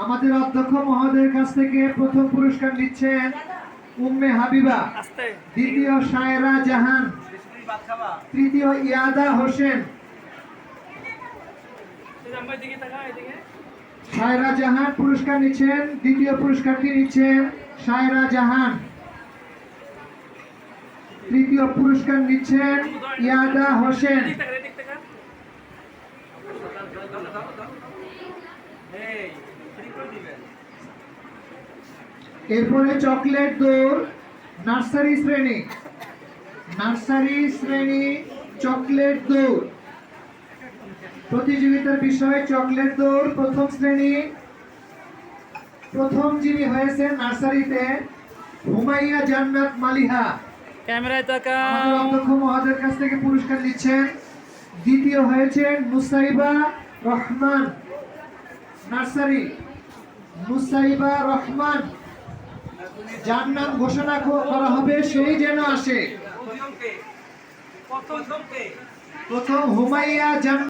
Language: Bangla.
আমাদের অধ্যক্ষ মহোদয়ের কাছ থেকে প্রথম পুরস্কার নিচ্ছেন উম্মে হাবিবা, দ্বিতীয় শায়রা জাহান, তৃতীয় ইয়াদা হোসেন। শায়রা জাহান পুরস্কার নিচ্ছেন, দ্বিতীয় পুরস্কারটি নিচ্ছেন শায়রা জাহান, তৃতীয় পুরস্কার নিচ্ছেন ইয়াদা হোসেন। এরপরে চকলেট দৌড় নার্সারি শ্রেণী চকলেট দৌড় প্রতিযোগিতার বিষয় চকলেট দৌড় প্রথম শ্রেণী। প্রথম যিনি হয়েছেন নার্সারিতে হুমাইয়া জান্নাত মালিহা, ক্যামেরায় তাকাও। আমাদের অধ্যক্ষ মহোদয়ের কাছ থেকে পুরস্কার নিচ্ছেন। দ্বিতীয় হয়েছেন নুসাইবা রহমান, নার্সারি নুসাইবা রহমান। যার নাম ঘোষণা করা হবে সেই যেন আসে। প্রথম হুমাইয়া জান্নাত।